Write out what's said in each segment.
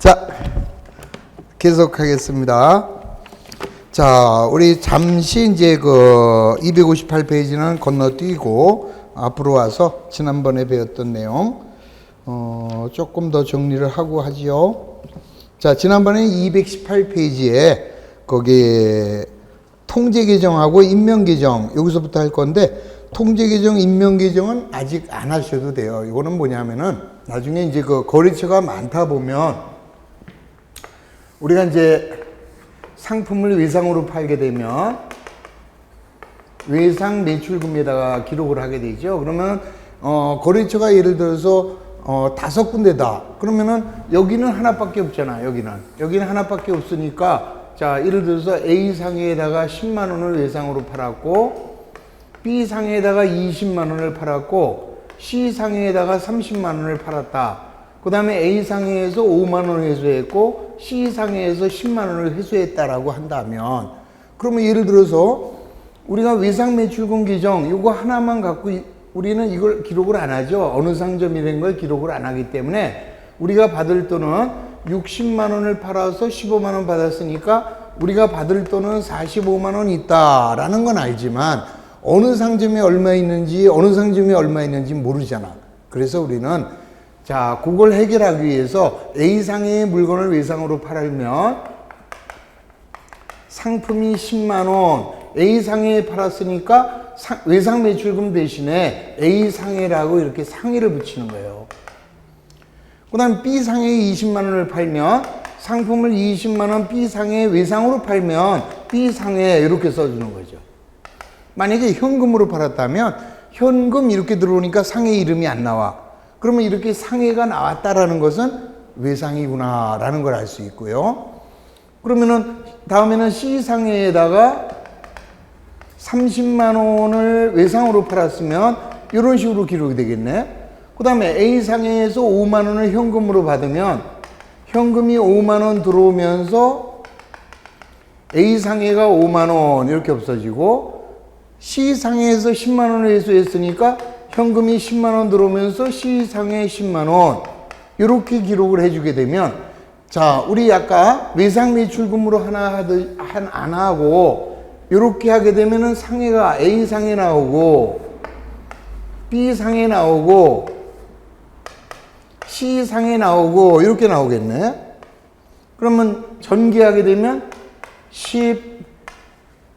자, 계속하겠습니다. 자, 우리 잠시 이제 그 258페이지는 건너뛰고 앞으로 와서 지난번에 배웠던 내용 조금 더 정리를 하고 하지요. 자, 지난번에 218페이지에 거기 통제 계정하고 임명 계정 여기서부터 할 건데, 통제 계정, 임명 계정은 아직 안 하셔도 돼요. 이거는 뭐냐면은 나중에 이제 그 거래처가 많다 보면 우리가 이제 상품을 외상으로 팔게 되면 외상 매출금에다가 기록을 하게 되죠. 그러면 거래처가 예를 들어서 5군데다. 그러면은 여기는 하나밖에 없잖아. 여기는 하나밖에 없으니까, 자, 예를 들어서 A 상에다가 10만 원을 외상으로 팔았고, B 상에다가 20만 원을 팔았고, C 상에다가 30만 원을 팔았다. 그 다음에 A 상에서 5만 원을 회수했고, C 상에서 10만 원을 회수했다라고 한다면, 그러면 예를 들어서 우리가 외상 매출금 계정 이거 하나만 갖고 우리는 이걸 기록을 안 하죠. 어느 상점이라는 걸 기록을 안 하기 때문에 우리가 받을 돈은 60만 원을 팔아서 15만 원 받았으니까 우리가 받을 돈은 45만 원 있다라는 건 알지만 어느 상점에 얼마 있는지 어느 상점에 얼마 있는지 모르잖아. 그래서 우리는 자, 그걸 해결하기 위해서 A상의 물건을 외상으로 팔면 상품이 10만 원, A상에 팔았으니까 외상 매출금 대신에 A상해라고 이렇게 상해를 붙이는 거예요. 그 다음 B상에 20만 원을 팔면 상품을 20만 원 B상에 외상으로 팔면 B상해 이렇게 써주는 거죠. 만약에 현금으로 팔았다면 현금 이렇게 들어오니까 상해 이름이 안 나와. 그러면 이렇게 상해가 나왔다라는 것은 외상이구나 라는 걸 알 수 있고요. 그러면은 다음에는 C상해에다가 30만 원을 외상으로 팔았으면 이런 식으로 기록이 되겠네. 그 다음에 A상해에서 5만 원을 현금으로 받으면 현금이 5만 원 들어오면서 A상해가 5만 원 이렇게 없어지고, C상해에서 10만 원을 회수했으니까 현금이 10만 원 들어오면서 C상해 10만 원 이렇게 기록을 해주게 되면, 자, 우리 아까 외상 매출금으로 안 하고 이렇게 하게 되면은 상해가 A상해 나오고 B상해 나오고 C상해 나오고 이렇게 나오겠네. 그러면 전개하게 되면 10,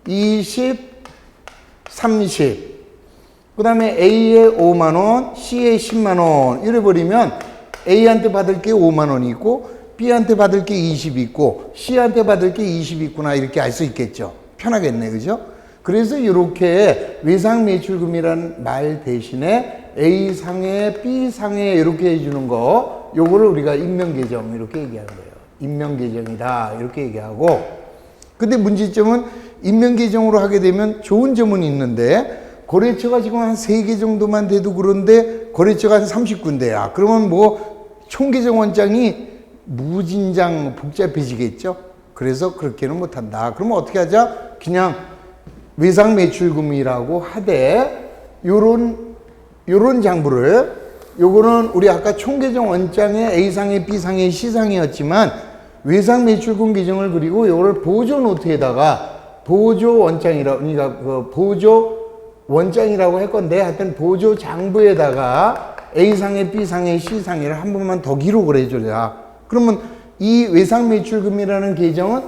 20, 30. 그 다음에 A에 5만 원, C에 10만 원 이래 버리면 A한테 받을 게 5만 원이 있고 B한테 받을 게 20 있고 C한테 받을 게 20 있구나 이렇게 알 수 있겠죠. 편하겠네, 그죠? 그래서 이렇게 외상 매출금이라는 말 대신에 A상에 B상에 이렇게 해주는 거, 요거를 우리가 임명계정 이렇게 얘기하는 거예요. 임명계정이다 이렇게 얘기하고, 근데 문제점은 임명계정으로 하게 되면 좋은 점은 있는데 거래처가 지금 한 3개 정도만 돼도 그런데 거래처가 한 30군데야. 그러면 뭐 총계정 원장이 무진장 복잡해지겠죠. 그래서 그렇게는 못한다. 그러면 어떻게 하자? 그냥 외상 매출금이라고 하되 요런 장부를, 요거는 우리 아까 총계정 원장에 A상에 B상에 C상이었지만 외상 매출금 계정을 그리고 요거를 보조 노트에다가 보조 원장이라고, 그러니까 그 보조 원장이라고 할 건데 하여튼 보조 장부에다가 A상에 B상에 C상에를 한 번만 더 기록을 해줘야, 그러면 이 외상 매출금이라는 계정은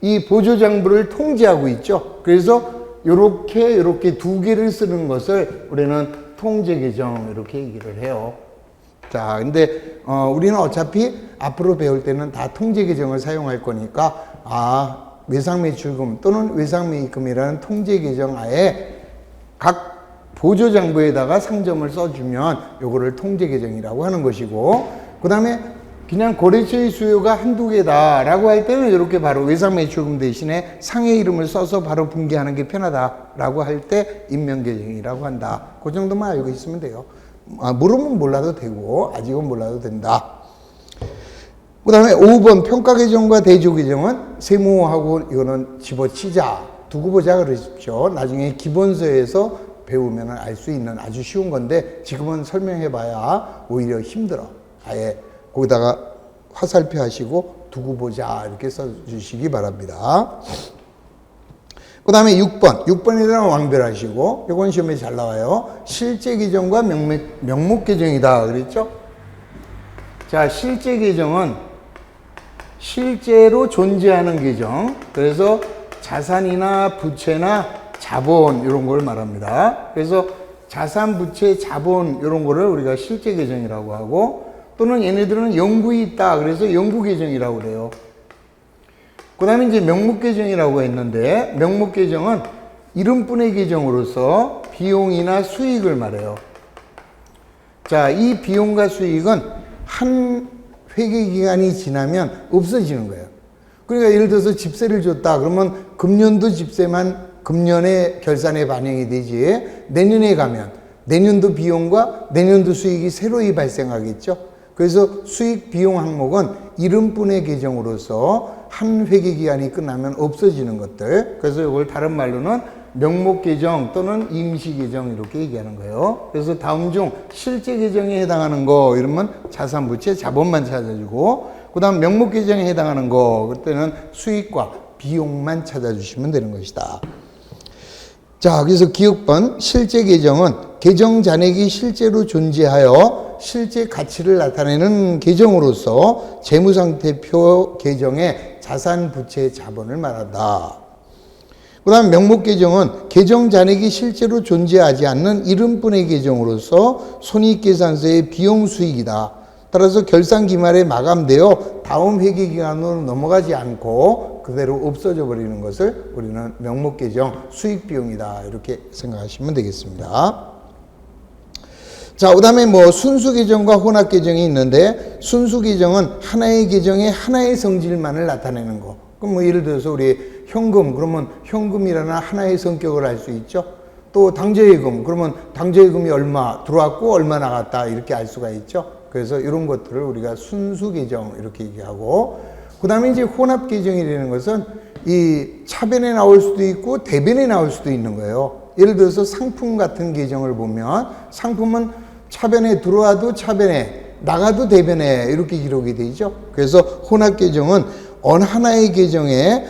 이 보조 장부를 통제하고 있죠. 그래서 요렇게 2개를 쓰는 것을 우리는 통제 계정 이렇게 얘기를 해요. 자, 근데 우리는 어차피 앞으로 배울 때는 다 통제 계정을 사용할 거니까 외상 매출금 또는 외상 매입금이라는 통제 계정 하에 각 보조 장부에다가 상점을 써주면 요거를 통제 계정이라고 하는 것이고, 그 다음에 그냥 거래처의 수요가 한두 개다라고 할 때는 이렇게 바로 외상 매출금 대신에 상해 이름을 써서 바로 분기하는 게 편하다라고 할 때 임명계정이라고 한다. 그 정도만 알고 있으면 돼요. 모르면 몰라도 되고 아직은 몰라도 된다. 그 다음에 5번 평가계정과 대조계정은 세모하고 이거는 집어치자, 두고 보자 그러십시오. 나중에 기본서에서 배우면 알 수 있는 아주 쉬운 건데 지금은 설명해봐야 오히려 힘들어. 아예 거기다가 화살표 하시고 두고 보자 이렇게 써주시기 바랍니다. 그 다음에 6번에다가 왕별하시고, 이건 시험에 잘 나와요. 실제 계정과 명목 계정이다 그랬죠? 자, 실제 계정은 실제로 존재하는 계정, 그래서 자산이나 부채나 자본 이런 걸 말합니다. 그래서 자산, 부채, 자본 이런 거를 우리가 실제 계정이라고 하고, 또는 얘네들은 영구히 있다 그래서 영구 계정이라고 그래요. 그 다음에 이제 명목 계정이라고 했는데, 명목 계정은 이름뿐의 계정으로서 비용이나 수익을 말해요. 자, 이 비용과 수익은 한 회계 기간이 지나면 없어지는 거예요. 그러니까 예를 들어서 집세를 줬다 그러면 금년도 집세만 금년의 결산에 반영이 되지, 내년에 가면 내년도 비용과 내년도 수익이 새로이 발생하겠죠. 그래서 수익 비용 항목은 이름뿐의 계정으로서 한 회계 기간이 끝나면 없어지는 것들, 그래서 이걸 다른 말로는 명목 계정 또는 임시 계정 이렇게 얘기하는 거예요. 그래서 다음 중 실제 계정에 해당하는 거 이러면 자산, 부채, 자본만 찾아주고, 그 다음 명목 계정에 해당하는 거 그때는 수익과 비용만 찾아주시면 되는 것이다. 자, 그래서 기억번 실제 계정은 계정 잔액이 실제로 존재하여 실제 가치를 나타내는 계정으로서 재무상태표 계정의 자산, 부채, 자본을 말한다. 그 다음 명목 계정은 계정 잔액이 실제로 존재하지 않는 이름뿐의 계정으로서 손익계산서의 비용 수익이다. 따라서 결산 기말에 마감되어 다음 회계 기간으로 넘어가지 않고 그대로 없어져 버리는 것을 우리는 명목 계정 수익 비용이다 이렇게 생각하시면 되겠습니다. 자, 그 다음에 뭐 순수 계정과 혼합 계정이 있는데, 순수 계정은 하나의 계정의 하나의 성질만을 나타내는 거. 그럼 뭐 예를 들어서 우리 현금, 그러면 현금이라는 하나의 성격을 알 수 있죠. 또 당좌예금, 그러면 당좌예금이 얼마 들어왔고 얼마 나갔다 이렇게 알 수가 있죠. 그래서 이런 것들을 우리가 순수 계정 이렇게 얘기하고, 그 다음에 이제 혼합 계정이라는 것은 이 차변에 나올 수도 있고 대변에 나올 수도 있는 거예요. 예를 들어서 상품 같은 계정을 보면 상품은 차변에 들어와도 차변에, 나가도 대변에 이렇게 기록이 되죠. 그래서 혼합 계정은 어느 하나의 계정에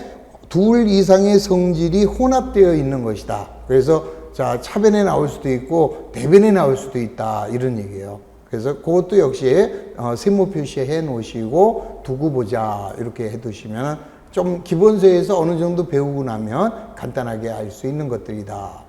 둘 이상의 성질이 혼합되어 있는 것이다. 그래서 자, 차변에 나올 수도 있고 대변에 나올 수도 있다 이런 얘기예요. 그래서 그것도 역시 세모 표시해 놓으시고 두고 보자 이렇게 해 두시면 좀 기본서에서 어느 정도 배우고 나면 간단하게 알 수 있는 것들이다.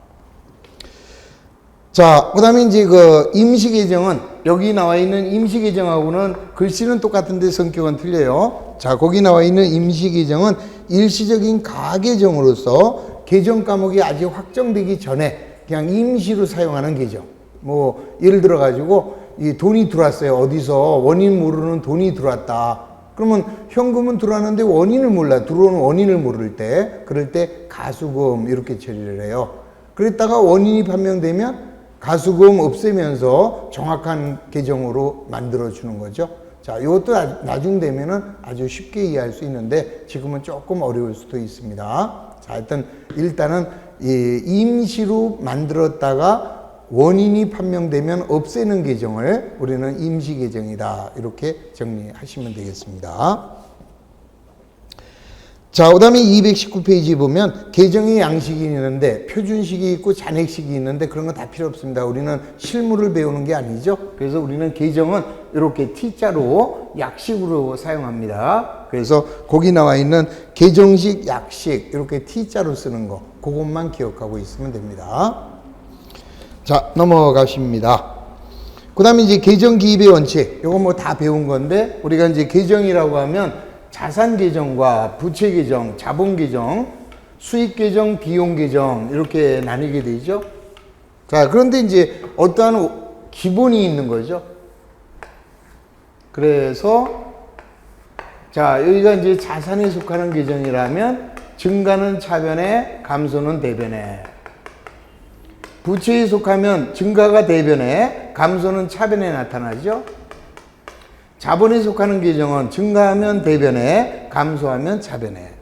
자, 그 다음에 이제 그 임시계정은 여기 나와 있는 임시계정하고는 글씨는 똑같은데 성격은 틀려요. 자, 거기 나와 있는 임시계정은 일시적인 가계정으로서 계정 과목이 아직 확정되기 전에 그냥 임시로 사용하는 계정. 뭐 예를 들어 가지고 이 돈이 들어왔어요. 어디서 원인 모르는 돈이 들어왔다. 그러면 현금은 들어왔는데 원인을 몰라. 들어오는 원인을 모를 때, 그럴 때 가수금 이렇게 처리를 해요. 그랬다가 원인이 판명되면 가수금 없애면서 정확한 계정으로 만들어주는 거죠. 자, 이것도 나중 되면은 아주 쉽게 이해할 수 있는데 지금은 조금 어려울 수도 있습니다. 자, 하여튼 일단은 이 임시로 만들었다가 원인이 판명되면 없애는 계정을 우리는 임시 계정이다 이렇게 정리하시면 되겠습니다. 자, 그 다음에 219페이지 보면 계정의 양식이 있는데 표준식이 있고 잔액식이 있는데 그런 거 다 필요 없습니다. 우리는 실물을 배우는 게 아니죠. 그래서 우리는 계정은 이렇게 T자로 약식으로 사용합니다. 그래서 거기 나와 있는 계정식, 약식 이렇게 T자로 쓰는 거 그것만 기억하고 있으면 됩니다. 자, 넘어가십니다. 그 다음에 이제 계정 기입의 원칙 이거 뭐 다 배운 건데 우리가 이제 계정이라고 하면 자산 계정과 부채 계정, 자본 계정, 수익 계정, 비용 계정 이렇게 나뉘게 되죠. 자, 그런데 이제 어떠한 기본이 있는 거죠. 그래서 자, 여기가 이제 자산에 속하는 계정이라면 증가는 차변에, 감소는 대변에. 부채에 속하면 증가가 대변에, 감소는 차변에 나타나죠. 자본에 속하는 계정은 증가하면 대변에, 감소하면 차변에.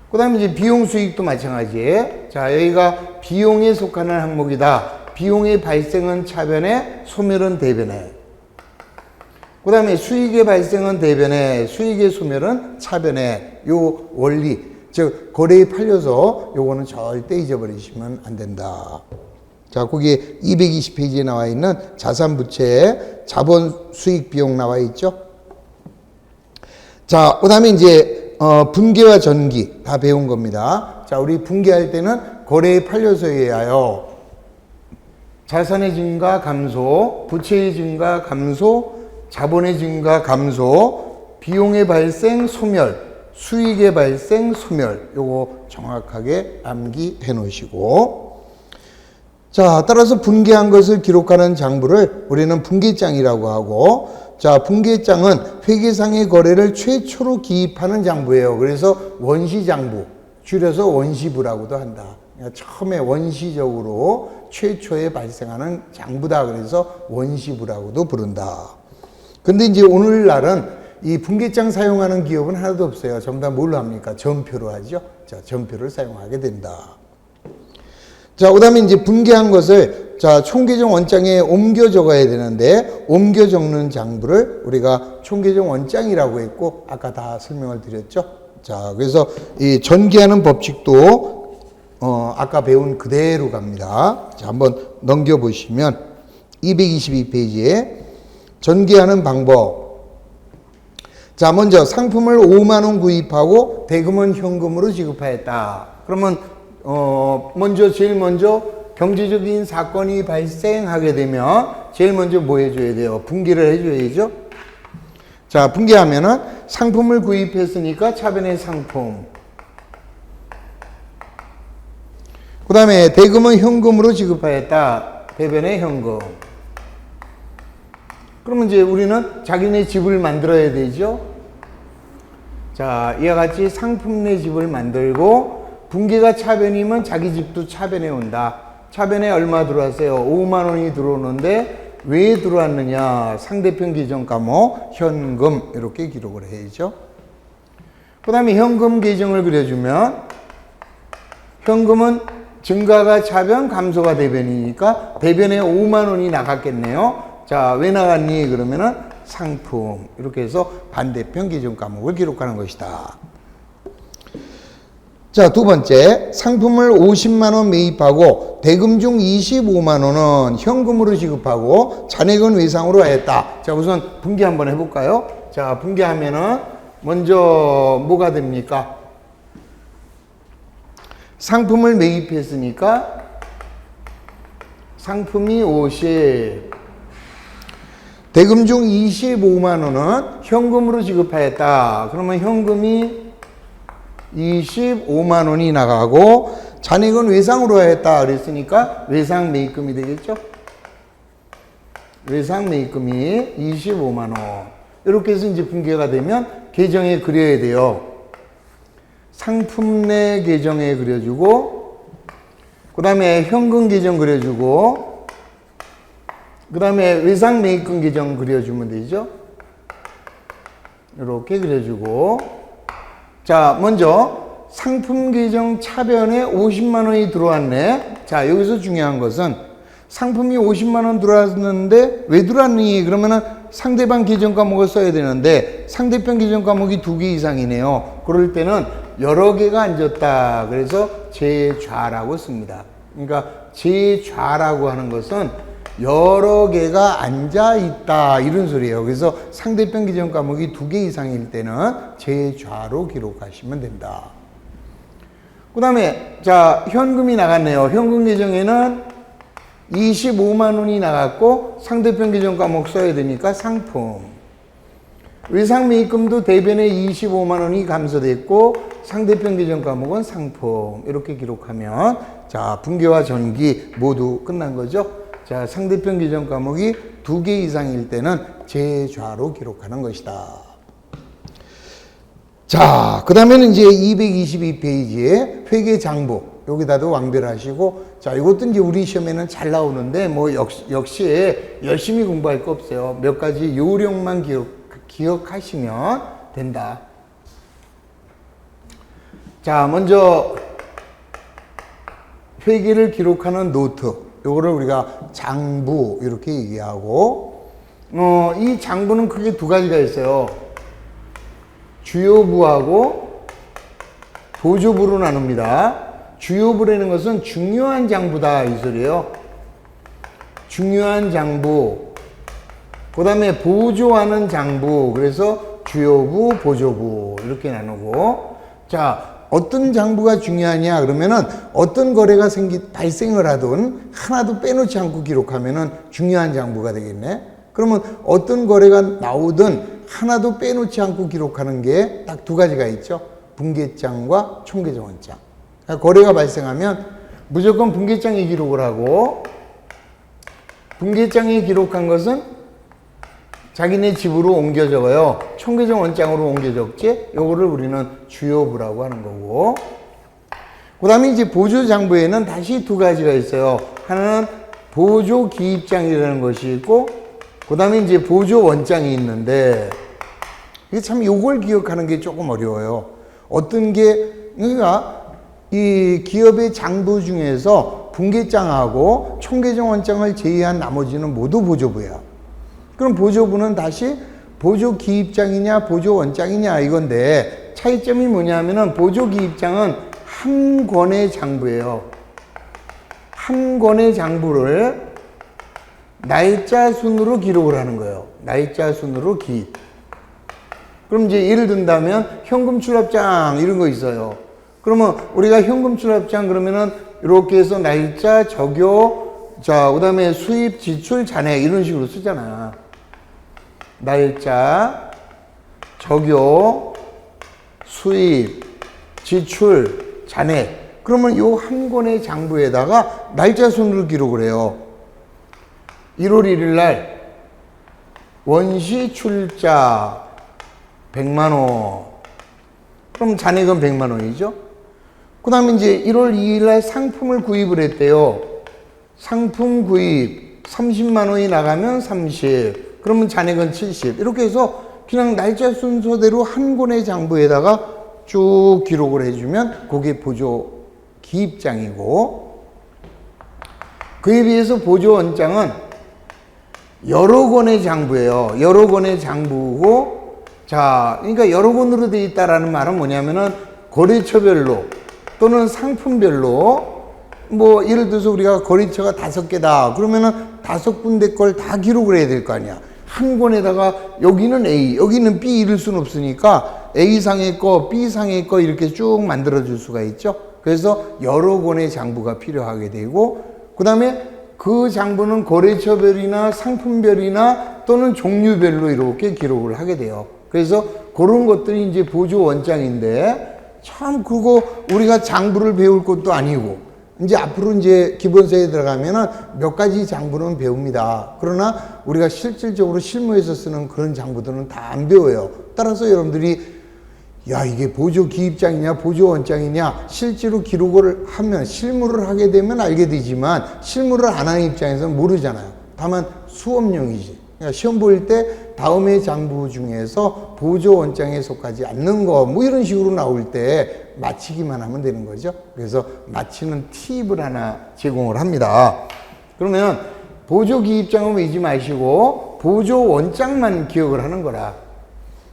그 다음에 이제 비용 수익도 마찬가지에. 자, 여기가 비용에 속하는 항목이다. 비용의 발생은 차변에, 소멸은 대변에. 그 다음에 수익의 발생은 대변에, 수익의 소멸은 차변에. 요 원리, 즉 거래에 팔려서 요거는 절대 잊어버리시면 안 된다. 자, 거기에 220페이지에 나와 있는 자산부채 자본 수익 비용 나와 있죠. 자, 그 다음에 이제 분기와 전기 다 배운 겁니다. 자, 우리 분기할 때는 거래에 팔려서해야 하여 자산의 증가 감소, 부채의 증가 감소, 자본의 증가 감소, 비용의 발생 소멸, 수익의 발생 소멸, 요거 정확하게 암기해 놓으시고, 자, 따라서 분기한 것을 기록하는 장부를 우리는 분기장이라고 하고, 자, 분기장은 회계상의 거래를 최초로 기입하는 장부예요. 그래서 원시장부, 줄여서 원시부라고도 한다. 그러니까 처음에 원시적으로 최초에 발생하는 장부다. 그래서 원시부라고도 부른다. 근데 이제 오늘날은 이 분기장 사용하는 기업은 하나도 없어요. 전부 다 뭘로 합니까? 전표로 하죠. 자, 전표를 사용하게 된다. 자, 그 다음에 이제 분기한 것을 자, 총계정 원장에 옮겨 적어야 되는데, 옮겨 적는 장부를 우리가 총계정 원장이라고 했고, 아까 다 설명을 드렸죠. 자, 그래서 이 전기하는 법칙도 아까 배운 그대로 갑니다. 자, 한번 넘겨보시면 222페이지에 전기하는 방법. 자, 먼저 상품을 5만 원 구입하고 대금은 현금으로 지급하였다. 그러면 제일 먼저 경제적인 사건이 발생하게 되면 제일 먼저 뭐 해줘야 돼요? 분기를 해줘야죠. 자, 분기하면은 상품을 구입했으니까 차변의 상품. 그 다음에 대금은 현금으로 지급하였다. 대변의 현금. 그러면 이제 우리는 자기네 집을 만들어야 되죠. 자, 이와 같이 상품 내 집을 만들고 분기가 차변이면 자기 집도 차변에 온다. 차변에 얼마 들어왔어요? 5만 원이 들어오는데 왜 들어왔느냐? 상대편 계정 과목 현금 이렇게 기록을 해야죠. 그 다음에 현금 계정을 그려주면 현금은 증가가 차변, 감소가 대변이니까 대변에 5만 원이 나갔겠네요. 자, 왜 나갔니? 그러면은 상품. 이렇게 해서 반대편 계정 과목을 기록하는 것이다. 자, 두 번째, 상품을 50만 원 매입하고 대금 중 25만 원은 현금으로 지급하고 잔액은 외상으로 하였다. 자, 우선 분기 한번 해볼까요? 자, 분기하면은 먼저 뭐가 됩니까? 상품을 매입했으니까 상품이 50, 대금 중 25만 원은 현금으로 지급하였다. 그러면 현금이 25만 원이 나가고 잔액은 외상으로 하였다. 그랬으니까 외상 매입금이 되겠죠? 외상 매입금이 25만 원. 이렇게 해서 이제 분기가 되면 계정에 그려야 돼요. 상품 내 계정에 그려주고, 그 다음에 현금 계정 그려주고, 그 다음에 외상 매입금 계정 그려주면 되죠. 이렇게 그려주고, 자, 먼저 상품 계정 차변에 50만 원이 들어왔네. 자, 여기서 중요한 것은 상품이 50만 원 들어왔는데 왜 들어왔니? 그러면은 상대방 계정 과목을 써야 되는데 상대편 계정 과목이 2개 이상이네요. 그럴 때는 여러 개가 앉았다. 그래서 제좌라고 씁니다. 그러니까 제좌라고 하는 것은 여러 개가 앉아 있다 이런 소리예요. 그래서 상대편 계정 과목이 2개 이상일 때는 제좌로 기록하시면 된다. 그 다음에 자, 현금이 나갔네요. 현금 계정에는 25만 원이 나갔고 상대편 계정 과목 써야 되니까 상품. 외상 매입금도 대변에 25만 원이 감소됐고 상대편 계정 과목은 상품. 이렇게 기록하면 자, 분기와 전기 모두 끝난 거죠. 자, 상대편 계정 과목이 2개 이상일 때는 제좌로 기록하는 것이다. 자, 그 다음에는 이제 222페이지에 회계장부. 여기다도 완별하시고, 자, 이것도 이제 우리 시험에는 잘 나오는데, 뭐, 역시 열심히 공부할 거 없어요. 몇 가지 요령만 기억하시면 된다. 자, 먼저, 회계를 기록하는 노트. 요거를 우리가 장부, 이렇게 얘기하고, 이 장부는 크게 두 가지가 있어요. 주요부하고 보조부로 나눕니다. 주요부라는 것은 중요한 장부다 이 소리예요. 중요한 장부. 그 다음에 보조하는 장부. 그래서 주요부, 보조부 이렇게 나누고, 자, 어떤 장부가 중요하냐 그러면은 어떤 거래가 발생을 하든 하나도 빼놓지 않고 기록하면은 중요한 장부가 되겠네. 그러면 어떤 거래가 나오든 하나도 빼놓지 않고 기록하는 게 딱 두 가지가 있죠. 분계장과 총계정원장. 그러니까 거래가 발생하면 무조건 분계장에 기록을 하고, 분계장에 기록한 것은 자기네 집으로 옮겨 적어요. 총계정 원장으로 옮겨 적지. 요거를 우리는 주요부라고 하는 거고. 그 다음에 이제 보조장부에는 다시 두 가지가 있어요. 하나는 보조기입장이라는 것이 있고, 그 다음에 이제 보조원장이 있는데, 이게 참 요걸 기억하는 게 조금 어려워요. 어떤 게, 그러니까 이 기업의 장부 중에서 분계장하고 총계정 원장을 제외한 나머지는 모두 보조부야. 그럼 보조부는 다시 보조기입장이냐 보조원장이냐 이건데, 차이점이 뭐냐면은 보조기입장은 한 권의 장부예요. 한 권의 장부를 날짜 순으로 기록을 하는 거예요. 날짜 순으로 기입. 그럼 이제 예를 든다면 현금 출납장 이런 거 있어요. 그러면 우리가 현금 출납장 그러면은 이렇게 해서 날짜, 적요, 자, 그 다음에 수입, 지출, 잔액 이런 식으로 쓰잖아. 날짜, 적요, 수입, 지출, 잔액. 그러면 요 한 권의 장부에다가 날짜 순으로 기록을 해요. 1월 1일 날 원시 출자 100만 원. 그럼 잔액은 100만 원이죠. 그 다음에 이제 1월 2일 날 상품을 구입을 했대요. 상품 구입 30만 원이 나가면 30. 그러면 잔액은 70. 이렇게 해서 그냥 날짜 순서대로 한 권의 장부에다가 쭉 기록을 해주면 그게 보조 기입장이고, 그에 비해서 보조 원장은 여러 권의 장부예요. 여러 권의 장부고, 자, 그러니까 여러 권으로 되어 있다라는 말은 뭐냐면은 거래처별로 또는 상품별로, 뭐 예를 들어서 우리가 거래처가 5개다 그러면은 5군데 걸 다 기록을 해야 될 거 아니야. 한 권에다가 여기는 A, 여기는 B 이럴 수는 없으니까 A상의 거, B상의 거 이렇게 쭉 만들어 줄 수가 있죠. 그래서 여러 권의 장부가 필요하게 되고, 그 다음에 그 장부는 거래처별이나 상품별이나 또는 종류별로 이렇게 기록을 하게 돼요. 그래서 그런 것들이 이제 보조 원장인데, 참 그거 우리가 장부를 배울 것도 아니고, 이제 앞으로 이제 기본서에 들어가면은 몇 가지 장부는 배웁니다. 그러나 우리가 실질적으로 실무에서 쓰는 그런 장부들은 다 안 배워요. 따라서 여러분들이 야, 이게 보조 기입장이냐 보조 원장이냐 실제로 기록을 하면, 실무를 하게 되면 알게 되지만 실무를 안 하는 입장에서는 모르잖아요. 다만 수업용이지. 그러니까 시험 볼 때 다음의 장부 중에서 보조 원장에 속하지 않는 거 뭐 이런 식으로 나올 때 맞히기만 하면 되는 거죠. 그래서 맞히는 팁을 하나 제공을 합니다. 그러면 보조 기입장은 외우지 마시고 보조 원장만 기억을 하는 거라.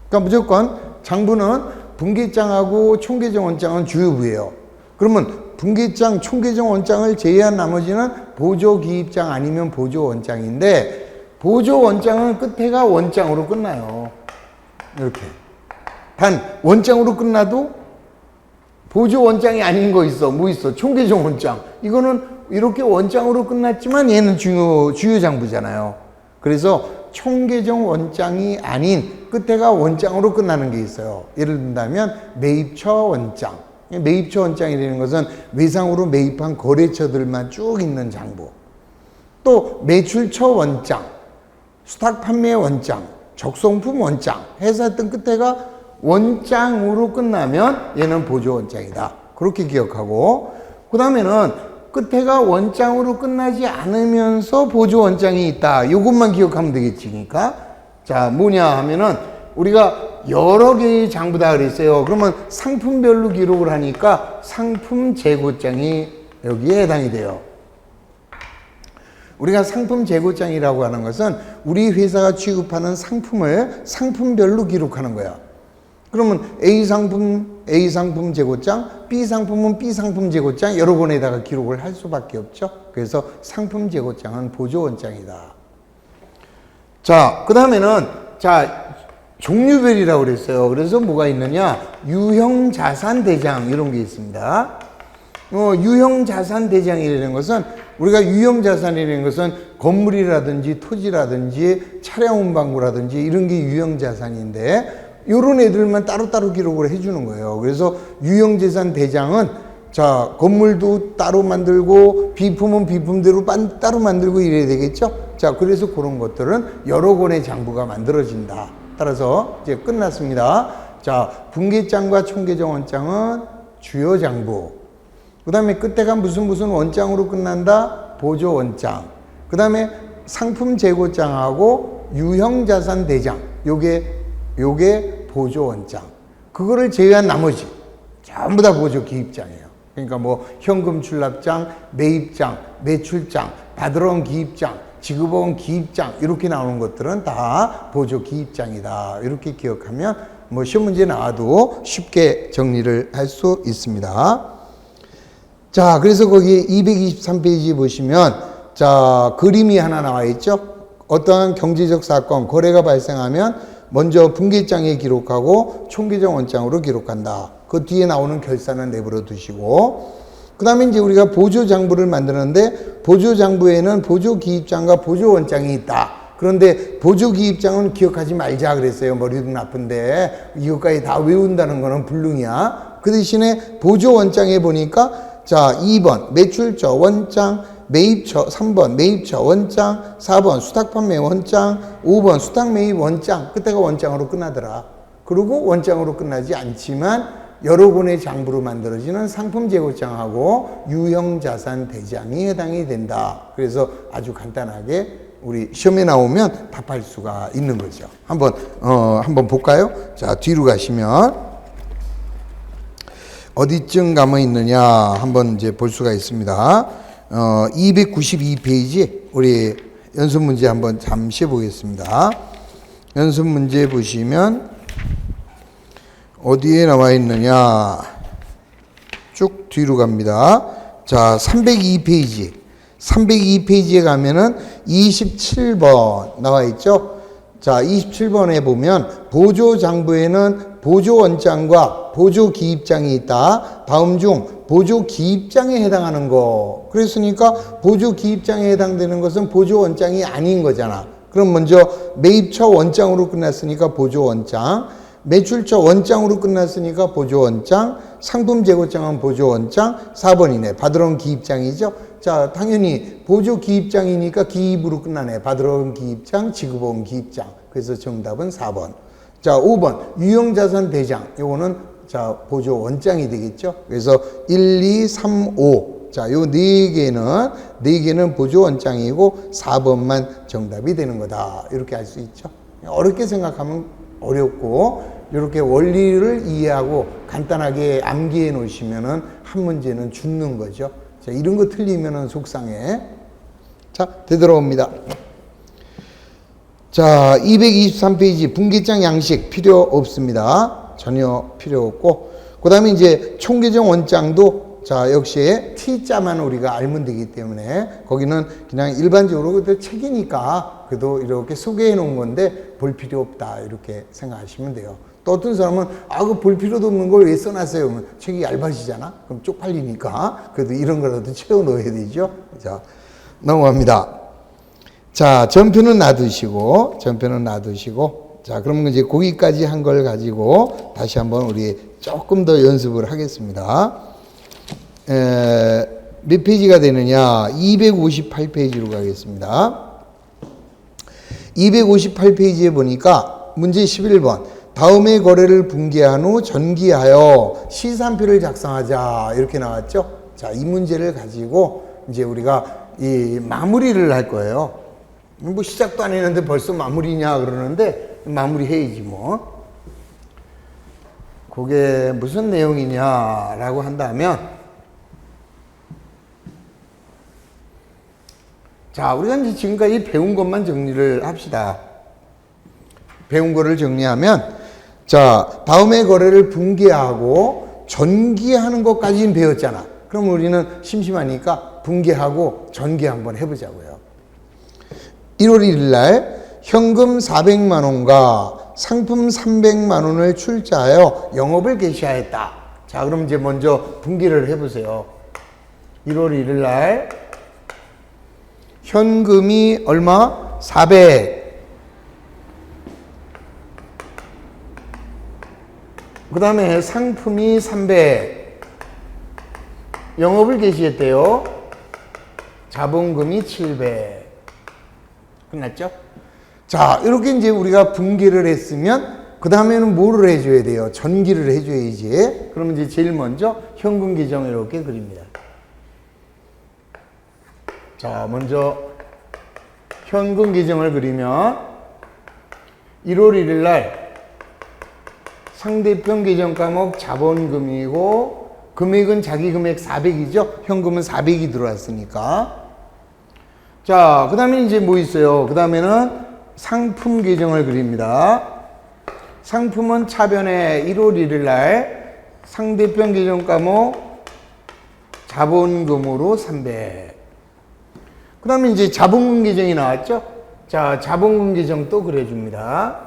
그러니까 무조건 장부는 분계장하고 총계정 원장은 주요부예요. 그러면 분계장, 총계정 원장을 제외한 나머지는 보조 기입장 아니면 보조 원장인데, 보조 원장은 끝에가 원장으로 끝나요. 이렇게. 단 원장으로 끝나도 보조 원장이 아닌 거 있어. 뭐 있어? 총계정 원장. 이거는 이렇게 원장으로 끝났지만 얘는 주요 장부잖아요. 그래서 총계정 원장이 아닌 끝에가 원장으로 끝나는 게 있어요. 예를 든다면 매입처 원장. 매입처 원장이라는 것은 외상으로 매입한 거래처들만 쭉 있는 장부. 또 매출처 원장, 수탁 판매 원장, 적송품 원장 해서 했던 끝에가 원장으로 끝나면 얘는 보조 원장이다. 그렇게 기억하고, 그 다음에는 끝에가 원장으로 끝나지 않으면서 보조 원장이 있다. 이것만 기억하면 되겠지. 그러니까 자, 뭐냐 하면은 우리가 여러 개의 장부다 그랬어요. 그러면 상품별로 기록을 하니까 상품 재고장이 여기에 해당이 돼요. 우리가 상품 재고장이라고 하는 것은 우리 회사가 취급하는 상품을 상품별로 기록하는 거야. 그러면 A 상품 재고장, B 상품은 B 상품 재고장 여러 권에다가 기록을 할 수밖에 없죠. 그래서 상품 재고장은 보조원장이다. 자, 그 다음에는 종류별이라고 그랬어요. 그래서 뭐가 있느냐? 유형자산대장 이런 게 있습니다. 유형자산대장이라는 것은 우리가 유형자산이라는 것은 건물이라든지 토지라든지 차량 운반구라든지 이런 게 유형자산인데 이런 애들만 따로따로 기록을 해주는 거예요. 그래서 유형자산대장은 건물도 따로 만들고 비품은 비품대로 따로 만들고 이래야 되겠죠. 그래서 그런 것들은 여러 권의 장부가 만들어진다. 따라서 이제 끝났습니다. 분계장과 총계정원장은 주요 장부. 그 다음에 끝에가 무슨 원장으로 끝난다? 보조원장. 그 다음에 상품 재고장하고 유형자산대장. 요게 보조원장. 그거를 제외한 나머지 전부 다 보조기입장이에요. 그러니까 뭐 현금 출납장, 매입장, 매출장, 받으러 온 기입장, 지급 온 기입장 이렇게 나오는 것들은 다 보조기입장이다. 이렇게 기억하면 뭐 시험 문제 나와도 쉽게 정리를 할 수 있습니다. 그래서 거기 223페이지 보시면 그림이 하나 나와 있죠. 어떠한 경제적 사건, 거래가 발생하면 먼저 분계장에 기록하고 총계정 원장으로 기록한다. 그 뒤에 나오는 결산은 내버려 두시고, 그 다음에 이제 우리가 보조장부를 만드는데 보조장부에는 보조기입장과 보조원장이 있다. 그런데 보조기입장은 기억하지 말자 그랬어요. 머리도 나쁜데 이것까지 다 외운다는 거는 불능이야. 그 대신에 보조원장에 보니까 2번 매출처 원장, 매입처 3번 매입처 원장, 4번 수탁판매 원장, 5번 수탁매입 원장. 그때가 원장으로 끝나더라. 그리고 원장으로 끝나지 않지만 여러 권의 장부로 만들어지는 상품재고장하고 유형자산대장이 해당이 된다. 그래서 아주 간단하게 우리 시험에 나오면 답할 수가 있는 거죠. 한번 볼까요? 뒤로 가시면 어디쯤 가면 있느냐 한번 이제 볼 수가 있습니다. 292페이지 우리 연습 문제 한번 잠시 보겠습니다. 연습 문제 보시면 어디에 나와 있느냐 쭉 뒤로 갑니다. 302페이지 302페이지에 가면은 27번 나와 있죠. 27번에 보면 보조장부에는 보조원장과 보조기입장이 있다. 다음 중 보조기입장에 해당하는 거. 그랬으니까 보조기입장에 해당되는 것은 보조원장이 아닌 거잖아. 그럼 먼저 매입처 원장으로 끝났으니까 보조원장, 매출처 원장으로 끝났으니까 보조원장, 상품재고장은 보조원장, 4번이네. 받으러 온 기입장이죠. 당연히 보조기입장이니까 기입으로 끝나네. 받으러 온 기입장, 지급 온 기입장. 그래서 정답은 4번. 5번 유형자산대장. 요거는 보조원장이 되겠죠. 그래서 1, 2, 3, 5. 요 네 개는 보조원장이고 4번만 정답이 되는 거다. 이렇게 알 수 있죠. 어렵게 생각하면 어렵고 이렇게 원리를 이해하고 간단하게 암기해 놓으시면은 한 문제는 죽는 거죠. 이런 거 틀리면은 속상해. 되돌아옵니다. 223페이지 분계장 양식 필요 없습니다. 전혀 필요 없고, 그 다음에 이제 총계정 원장도 역시 T자만 우리가 알면 되기 때문에 거기는 그냥 일반적으로 그때 책이니까 그래도 이렇게 소개해 놓은 건데 볼 필요 없다 이렇게 생각하시면 돼요. 또 어떤 사람은 그 볼 필요도 없는 걸 왜 써놨어요? 그러면 책이 얇아지잖아. 그럼 쪽팔리니까 그래도 이런 거라도 채워 넣어야 되죠. 넘어갑니다. 전표는 놔두시고 그러면 이제 거기까지 한 걸 가지고 다시 한번 우리 조금 더 연습을 하겠습니다. 몇 페이지가 되느냐? 258페이지로 가겠습니다. 258페이지에 보니까 문제 11번. 다음의 거래를 분기한 후 전기하여 시산표를 작성하자. 이렇게 나왔죠? 이 문제를 가지고 이제 우리가 이 마무리를 할 거예요. 뭐 시작도 안 했는데 벌써 마무리냐 그러는데 마무리 해야지 뭐. 그게 무슨 내용이냐라고 한다면 자, 우리가 이제 지금까지 배운 것만 정리를 합시다. 배운 거를 정리하면, 자, 다음에 거래를 분기하고 전기하는 것까지는 배웠잖아. 그럼 우리는 심심하니까 분기하고 전기 한번 해보자고요. 1월 1일 날 현금 400만 원과 상품 300만 원을 출자하여 영업을 개시하였다. 자, 그럼 이제 먼저 분기를 해보세요. 1월 1일 날 현금이 얼마? 400. 그 다음에 상품이 300. 영업을 개시했대요. 자본금이 700. 끝났죠? 자, 이렇게 이제 우리가 분기를 했으면 그 다음에는 뭐를 해줘야 돼요? 전기를 해줘야지. 그러면 이제 제일 먼저 현금 계정을 이렇게 그립니다. 자, 먼저 현금 계정을 그리면 1월 1일 날 상대편 계정 과목 자본금이고 금액은 자기 금액 400이죠? 현금은 400이 들어왔으니까. 자, 그 다음에 이제 뭐 있어요? 그 다음에는 상품 계정을 그립니다. 상품은 차변에 1월 1일 날 상대편 계정 과목 자본금으로 300. 그 다음에 이제 자본금 계정이 나왔죠? 자, 자본금 계정 또 그려줍니다.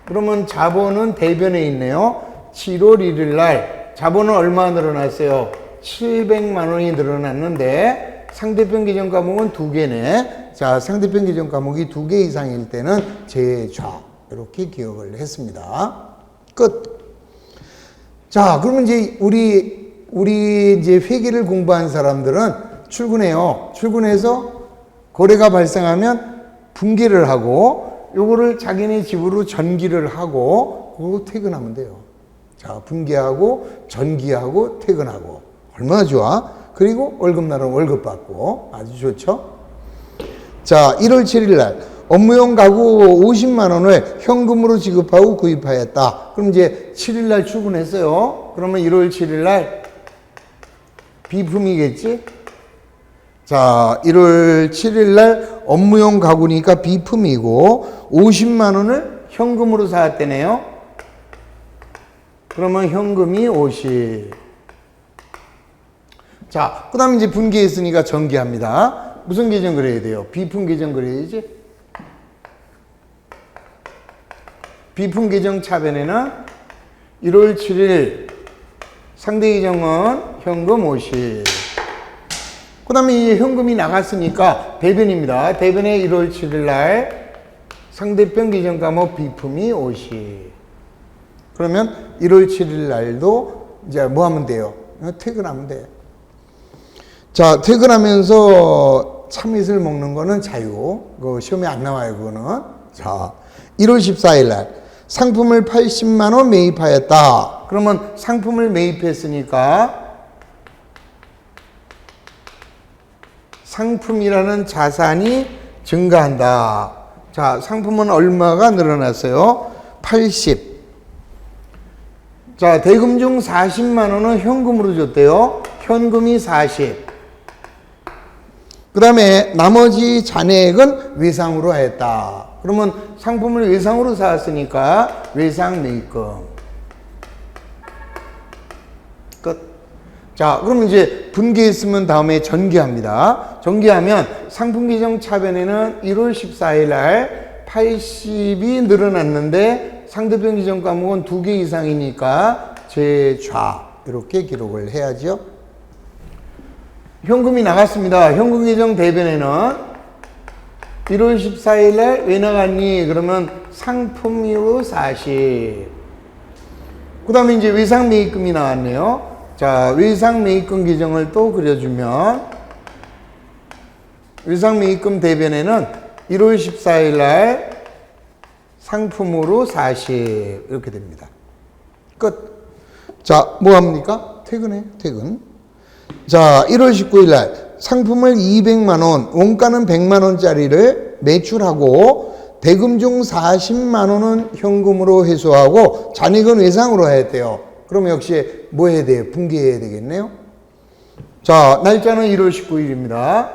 그러면 자본은 대변에 있네요. 7월 1일 날 자본은 얼마 늘어났어요? 700만 원이 늘어났는데 상대편 계정 과목은 2개네. 자, 상대편 계정 과목이 2개 이상일 때는 제좌. 이렇게 기억을 했습니다. 끝. 자, 그러면 이제 우리 이제 회계를 공부한 사람들은 출근해요. 출근해서 거래가 발생하면 분기를 하고 요거를 자기네 집으로 전기를 하고 그리고 퇴근하면 돼요. 자, 분기하고 전기하고 퇴근하고 얼마나 좋아? 그리고 월급날은 월급 받고 아주 좋죠? 자, 1월 7일 날 업무용 가구 50만 원을 현금으로 지급하고 구입하였다. 그럼 이제 7일 날 출근했어요. 그러면 1월 7일 날 비품이겠지? 자, 1월 7일 날 업무용 가구니까 비품이고 50만 원을 현금으로 사왔대네요. 그러면 현금이 50. 자, 그 다음에 이제 분기했으니까 전기합니다. 무슨 계정 그려야 돼요? 비품 계정 그려야지. 비품 계정 차변에는 1월 7일 상대 계정은 현금 50. 그 다음에 이 현금이 나갔으니까 대변입니다. 대변에 1월 7일 날 상대편 계정 과목 비품이 50. 그러면 1월 7일 날도 이제 뭐 하면 돼요? 퇴근하면 돼. 자, 퇴근하면서 참이슬 먹는 거는 자유. 그거 시험에 안 나와요, 그거는. 자, 1월 14일 날 상품을 80만 원 매입하였다. 그러면 상품을 매입했으니까 상품이라는 자산이 증가한다. 자, 상품은 얼마가 늘어났어요? 80. 자, 대금 중 40만 원은 현금으로 줬대요. 현금이 40. 그 다음에 나머지 잔액은 외상으로 했다. 그러면 상품을 외상으로 사왔으니까 외상 매입금. 끝. 자, 그럼 이제 분기했으면 다음에 전기합니다. 전기하면 상품 계정 차변에는 1월 14일 날 80이 늘어났는데 상대편 계정 과목은 2개 이상이니까 제좌. 이렇게 기록을 해야죠. 현금이 나갔습니다. 현금 계정 대변에는 1월 14일 날 왜 나갔니? 그러면 상품으로 40. 그 다음에 이제 외상 매입금이 나왔네요. 자, 외상 매입금 계정을 또 그려주면 외상 매입금 대변에는 1월 14일 날 상품으로 40 이렇게 됩니다. 끝. 자, 뭐 합니까? 퇴근해. 퇴근. 자, 1월 19일 날 상품을 200만 원, 원가는 100만 원짜리를 매출하고 대금 중 40만 원은 현금으로 회수하고 잔액은 외상으로 해야 돼요. 그럼 역시 뭐 해야 돼요? 분기해야 되겠네요. 자, 날짜는 1월 19일입니다.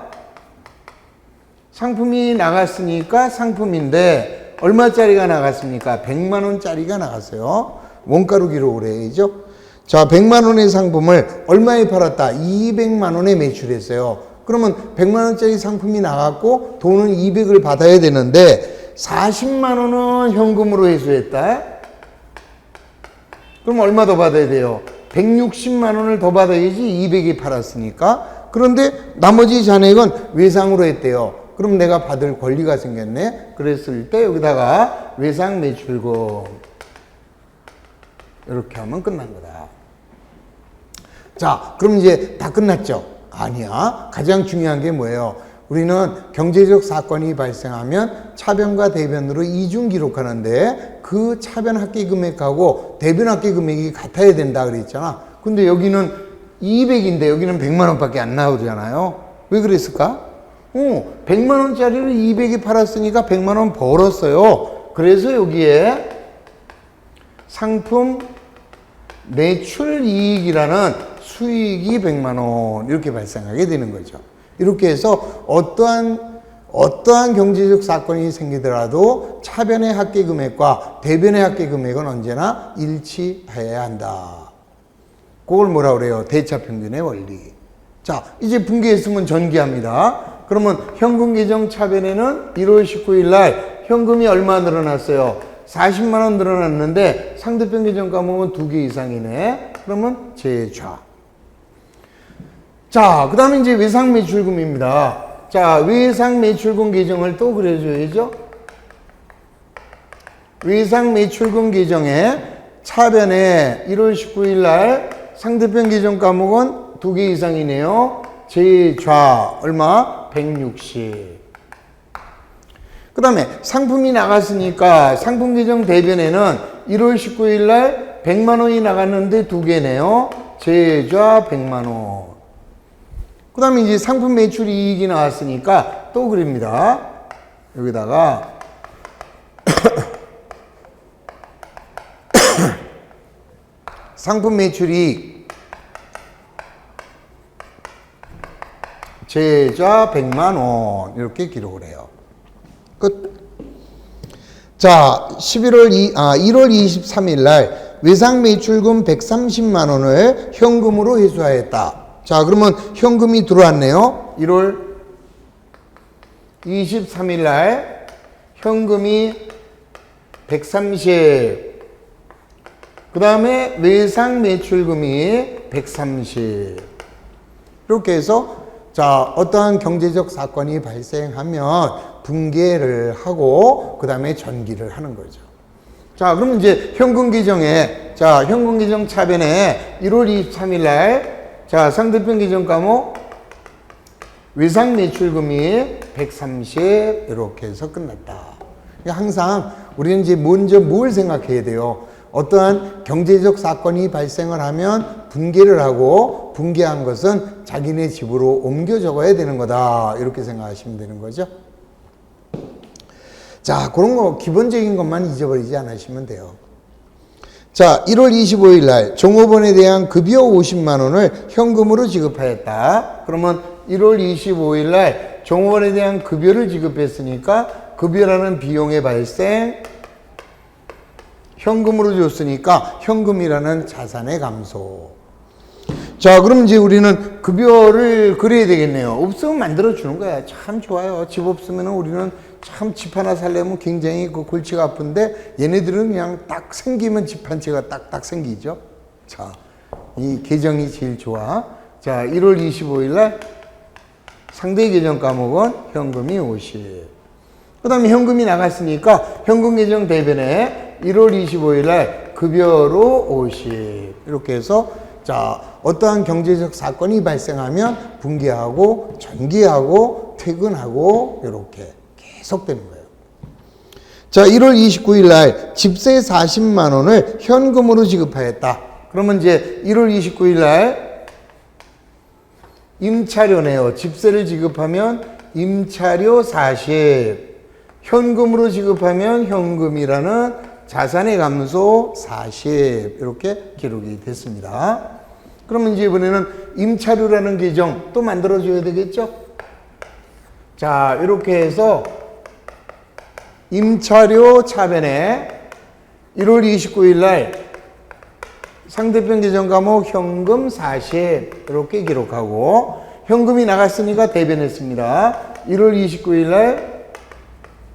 상품이 나갔으니까 상품인데 얼마짜리가 나갔습니까? 100만 원짜리가 나갔어요. 원가로 기록을 해야죠. 자, 100만 원의 상품을 얼마에 팔았다? 200만 원에 매출했어요. 그러면 100만 원짜리 상품이 나갔고 돈은 200을 받아야 되는데 40만 원은 현금으로 회수했다. 그럼 얼마 더 받아야 돼요? 160만 원을 더 받아야지 200이 팔았으니까. 그런데 나머지 잔액은 외상으로 했대요. 그럼 내가 받을 권리가 생겼네. 그랬을 때 여기다가 외상 매출금 이렇게 하면 끝난 거다. 자, 그럼 이제 다 끝났죠? 아니야. 가장 중요한 게 뭐예요? 우리는 경제적 사건이 발생하면 차변과 대변으로 이중 기록하는데 그 차변 합계 금액하고 대변 합계 금액이 같아야 된다 그랬잖아. 근데 여기는 200인데 여기는 100만 원밖에 안 나오잖아요. 왜 그랬을까? 100만 원짜리를 200에 팔았으니까 100만 원 벌었어요. 그래서 여기에 상품 매출 이익이라는 수익이 100만 원 이렇게 발생하게 되는 거죠. 이렇게 해서 어떠한 경제적 사건이 생기더라도 차변의 합계 금액과 대변의 합계 금액은 언제나 일치해야 한다. 그걸 뭐라 그래요? 대차평균의 원리. 자, 이제 분기했으면 전기합니다. 그러면 현금 계정 차변에는 1월 19일 날 현금이 얼마 늘어났어요? 40만 원 늘어났는데 상대편 계정 과목은 2개 이상이네. 그러면 제좌. 자, 그 다음에 이제 외상 매출금입니다. 자, 외상 매출금 계정을 또 그려줘야죠. 외상 매출금 계정에 차변에 1월 19일 날 상대편 계정 과목은 2개 이상이네요. 제좌 얼마? 160. 그 다음에 상품이 나갔으니까 상품 계정 대변에는 1월 19일 날 100만 원이 나갔는데 2개네요. 제좌 100만 원. 그 다음에 이제 상품 매출 이익이 나왔으니까 또 그립니다. 여기다가 상품 매출 이익 제좌 100만 원 이렇게 기록을 해요. 끝. 자, 1월 23일 날 외상 매출금 130만 원을 현금으로 회수하였다. 자, 그러면 현금이 들어왔네요. 1월 23일 날 현금이 130. 그 다음에 외상 매출금이 130. 이렇게 해서 자, 어떠한 경제적 사건이 발생하면 분계를 하고 그 다음에 전기를 하는 거죠. 자, 그럼 이제 현금 계정에 현금 계정 차변에 1월 23일 날 자, 상대편 계정 과목 외상 매출금이 130 이렇게 해서 끝났다. 항상 우리는 이제 먼저 뭘 생각해야 돼요? 어떠한 경제적 사건이 발생을 하면 분계를 하고 분계한 것은 자기네 집으로 옮겨 적어야 되는 거다. 이렇게 생각하시면 되는 거죠. 자, 그런 거 기본적인 것만 잊어버리지 않으시면 돼요. 자, 1월 25일 날 종업원에 대한 급여 50만 원을 현금으로 지급하였다. 그러면 1월 25일 날 종업원에 대한 급여를 지급했으니까 급여라는 비용의 발생 현금으로 줬으니까 현금이라는 자산의 감소. 자, 그럼 이제 우리는 급여를 그려야 되겠네요. 없으면 만들어주는 거야. 참 좋아요. 집 없으면 우리는 참 집 하나 살려면 굉장히 그 골치가 아픈데 얘네들은 그냥 딱 생기면 집 한 채가 딱딱 생기죠. 자, 이 계정이 제일 좋아. 자, 1월 25일 날 상대 계정 과목은 현금이 50. 그 다음에 현금이 나갔으니까 현금 계정 대변에 1월 25일 날 급여로 50. 이렇게 해서 자, 어떠한 경제적 사건이 발생하면 분기하고 전기하고 퇴근하고 이렇게 계속되는 거예요. 자, 1월 29일 날 집세 40만 원을 현금으로 지급하였다. 그러면 이제 1월 29일 날 임차료네요. 집세를 지급하면 임차료 40. 현금으로 지급하면 현금이라는 자산의 감소 40. 이렇게 기록이 됐습니다. 그러면 이제 이번에는 임차료라는 계정 또 만들어줘야 되겠죠? 자, 이렇게 해서 임차료 차변에 1월 29일 날 상대편 계정 과목 현금 40 이렇게 기록하고, 현금이 나갔으니까 대변했습니다. 1월 29일 날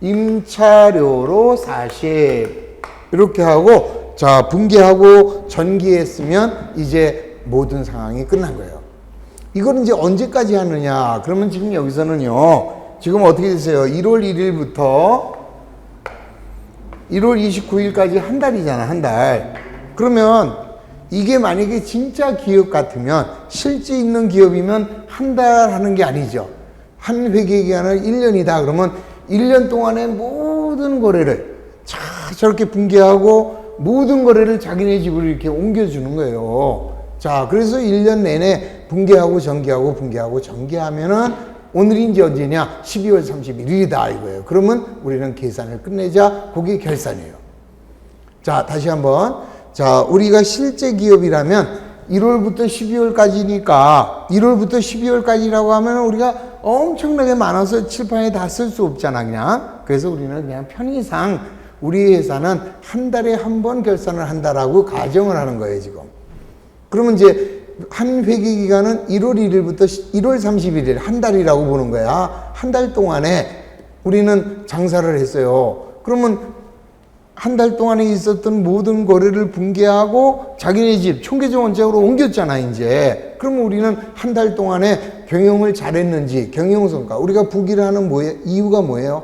임차료로 40 이렇게 하고, 자, 분기하고 전기했으면 이제 모든 상황이 끝난 거예요. 이걸 이제 언제까지 하느냐? 그러면 지금 여기서는요, 지금 어떻게 되세요? 1월 1일부터 1월 29일까지 한 달이잖아, 한 달. 그러면 이게 만약에 진짜 기업 같으면, 실제 있는 기업이면 한 달 하는 게 아니죠. 한 회계 기간은 1년이다. 그러면 1년 동안의 모든 거래를 저렇게 분기하고 모든 거래를 자기네 집으로 이렇게 옮겨주는 거예요. 자, 그래서 1년 내내 분기하고 전기하고 분기하고 전기하면은 오늘이 이제 언제냐? 12월 31일이다 이거예요. 그러면 우리는 계산을 끝내자. 그게 결산이에요. 자, 다시 한번. 자, 우리가 실제 기업이라면 1월부터 12월까지니까 1월부터 12월까지라고 하면 우리가 엄청나게 많아서 칠판에 다 쓸 수 없잖아, 그냥. 그래서 우리는 그냥 편의상 우리 회사는 한 달에 한 번 결산을 한다라고 가정을 하는 거예요, 지금. 그러면 이제 한 회계 기간은 1월 1일부터 1월 31일 한 달이라고 보는 거야. 한 달 동안에 우리는 장사를 했어요. 그러면 한 달 동안에 있었던 모든 거래를 분기하고 자기네 집 총계정 원장으로 옮겼잖아, 이제. 그러면 우리는 한 달 동안에 경영을 잘했는지, 경영성과, 우리가 부기를 하는 이유가 뭐예요?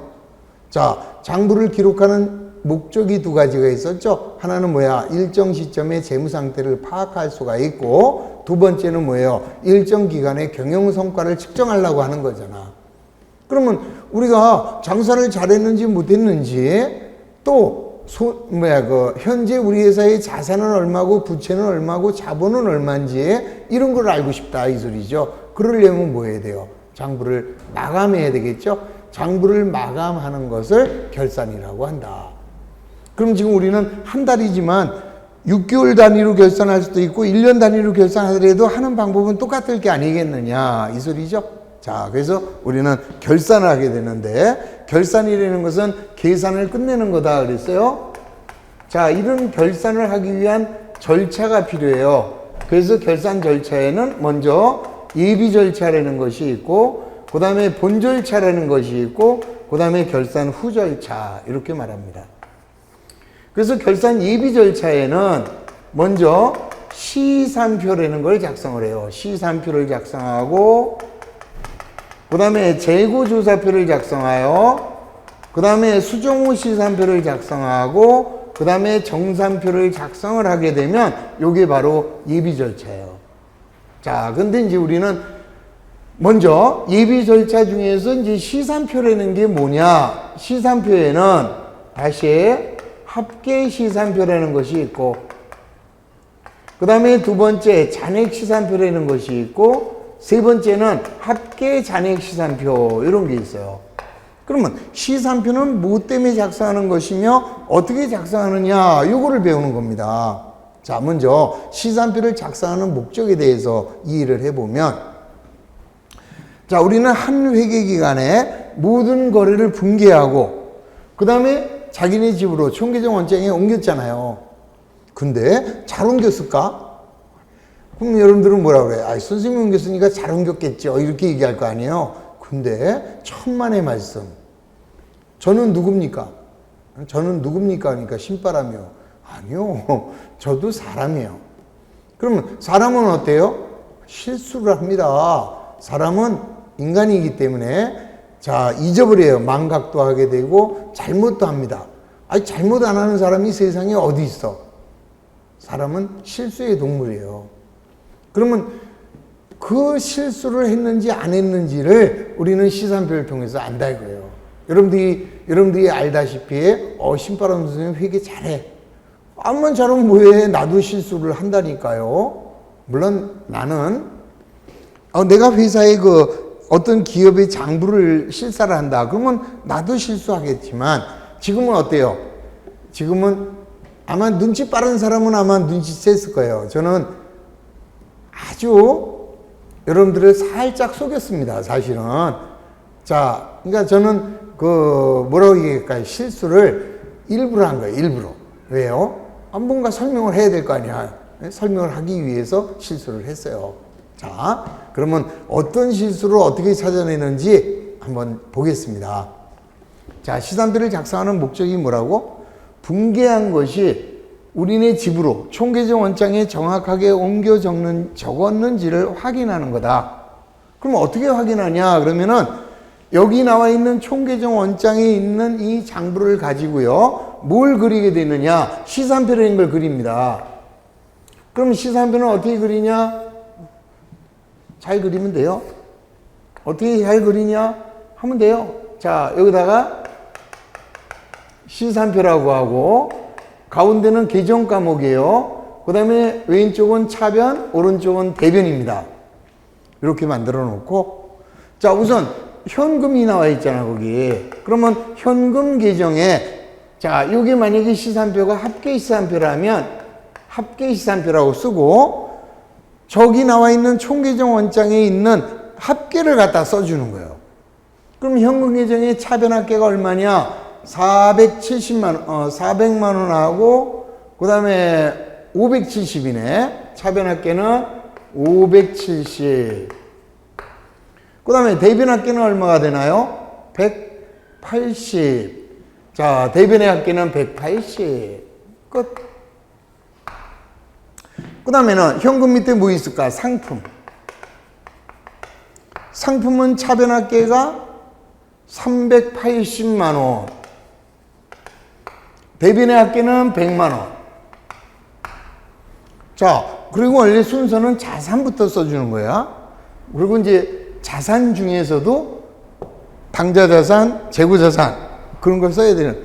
자, 장부를 기록하는 목적이 두 가지가 있었죠. 하나는 뭐야? 일정 시점의 재무 상태를 파악할 수가 있고, 두 번째는 뭐예요? 일정 기간의 경영 성과를 측정하려고 하는 거잖아. 그러면 우리가 장사를 잘했는지 못했는지, 또 현재 우리 회사의 자산은 얼마고 부채는 얼마고 자본은 얼마인지 이런 걸 알고 싶다 이 소리죠. 그러려면 뭐 해야 돼요? 장부를 마감해야 되겠죠. 장부를 마감하는 것을 결산이라고 한다. 그럼 지금 우리는 한 달이지만 6개월 단위로 결산할 수도 있고 1년 단위로 결산하더라도 하는 방법은 똑같을 게 아니겠느냐 이 소리죠. 자, 그래서 우리는 결산을 하게 되는데, 결산이라는 것은 계산을 끝내는 거다 그랬어요. 자, 이런 결산을 하기 위한 절차가 필요해요. 그래서 결산 절차에는 먼저 예비 절차라는 것이 있고, 그 다음에 본 절차라는 것이 있고, 그 다음에 결산 후 절차 이렇게 말합니다. 그래서 결산 예비 절차에는 먼저 시산표라는 걸 작성을 해요. 시산표를 작성하고, 그 다음에 재고조사표를 작성하여, 그 다음에 수정후 시산표를 작성하고, 그 다음에 정산표를 작성을 하게 되면 이게 바로 예비 절차예요. 자, 근데 이제 우리는 먼저 예비 절차 중에서 이제 시산표라는 게 뭐냐? 시산표에는 다시 합계 시산표라는 것이 있고, 그 다음에 두 번째 잔액 시산표라는 것이 있고, 세 번째는 합계 잔액 시산표 이런 게 있어요. 그러면 시산표는 뭐 때문에 작성하는 것이며 어떻게 작성하느냐 이거를 배우는 겁니다. 자, 먼저 시산표를 작성하는 목적에 대해서 이해를 해보면, 자, 우리는 한 회계 기간에 모든 거래를 분기하고 그 다음에 자기네 집으로 총계정 원장에 옮겼잖아요. 근데 잘 옮겼을까? 그럼 여러분들은 뭐라 그래요? 아, 선생님이 옮겼으니까 잘 옮겼겠죠. 이렇게 얘기할 거 아니에요. 근데 천만의 말씀. 저는 누굽니까? 저는 누굽니까? 그러니까 신바람이요. 아니요. 저도 사람이에요. 그러면 사람은 어때요? 실수를 합니다. 사람은 인간이기 때문에 자, 잊어버려요. 망각도 하게 되고 잘못도 합니다. 아니, 잘못 안 하는 사람이 세상에 어디 있어? 사람은 실수의 동물이에요. 그러면 그 실수를 했는지 안 했는지를 우리는 시산표를 통해서 안다 이거예요. 여러분들이 알다시피 신바람 선생님 회계 잘해. 암만 잘하면 뭐해? 나도 실수를 한다니까요. 물론 나는 내가 회사에 어떤 기업의 장부를 실사를 한다. 그러면 나도 실수하겠지만 지금은 어때요? 지금은 아마 눈치 빠른 사람은 아마 눈치챘을 거예요. 저는 아주 여러분들을 살짝 속였습니다. 사실은 자, 그러니까 저는 뭐라고 얘기할까요? 실수를 일부러 한 거예요, 일부러. 왜요? 뭔가 설명을 해야 될 거 아니야. 설명을 하기 위해서 실수를 했어요. 자, 그러면 어떤 실수를 어떻게 찾아내는지 한번 보겠습니다. 자, 시산표를 작성하는 목적이 뭐라고? 붕괴한 것이 우리네 집으로 총계적 원장에 정확하게 옮겨 적었는지를 확인하는 거다. 그럼 어떻게 확인하냐? 그러면은 여기 나와 있는 총계적 원장에 있는 이 장부를 가지고요. 뭘 그리게 되느냐? 시산표라는 걸 그립니다. 그럼 시산표는 어떻게 그리냐? 잘 그리면 돼요. 어떻게 잘 그리냐? 하면 돼요. 자, 여기다가 시산표라고 하고 가운데는 계정 과목이에요. 그 다음에 왼쪽은 차변, 오른쪽은 대변입니다. 이렇게 만들어 놓고, 자, 우선 현금이 나와 있잖아, 거기. 그러면 현금 계정에, 자, 이게 만약에 시산표가 합계 시산표라면 합계 시산표라고 쓰고, 저기 나와 있는 총계정 원장에 있는 합계를 갖다 써주는 거예요. 그럼 현금 계정의 차변 합계가 얼마냐? 400만 원하고, 그 다음에 570이네. 차변 합계는 570. 그 다음에 대변 합계는 얼마가 되나요? 180. 자, 대변의 합계는 180. 끝. 그 다음에는 현금 밑에 뭐 있을까? 상품. 상품은 차변 합계가 380만 원. 대변의 합계는 100만 원. 자, 그리고 원래 순서는 자산부터 써주는 거야. 그리고 이제 자산 중에서도 당좌자산, 재고자산 그런 걸 써야 되는,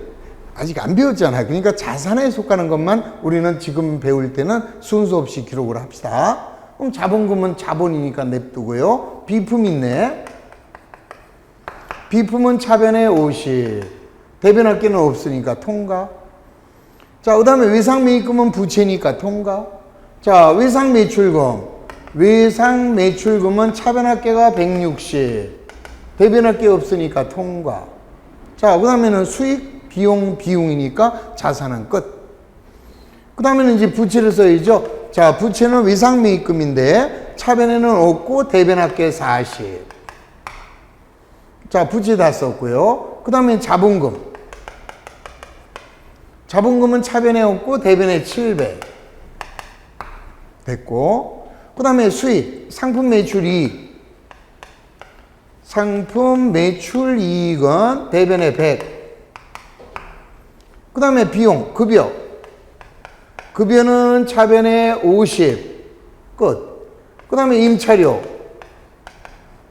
아직 안 배웠잖아요. 그러니까 자산에 속하는 것만 우리는 지금 배울 때는 순서 없이 기록을 합시다. 그럼 자본금은 자본이니까 냅두고요. 비품 있네. 비품은 차변에 50. 대변 합계는 없으니까 통과. 자, 그 다음에 외상매입금은 부채니까 통과. 자, 외상매출금. 외상매출금은 차변 합계가 160. 대변 합계 없으니까 통과. 자, 그 다음에는 수익, 비용이니까 자산은 끝. 그 다음에는 이제 부채를 써야죠. 자, 부채는 외상매입금인데 차변에는 없고 대변 합계 40. 자, 부채 다 썼고요. 그 다음에 자본금. 자본금은 차변에 없고 대변에 700. 됐고. 그 다음에 수익, 상품 매출 이익. 상품 매출 이익은 대변에 100. 그 다음에 비용, 급여. 급여는 차변에 50. 끝. 그 다음에 임차료.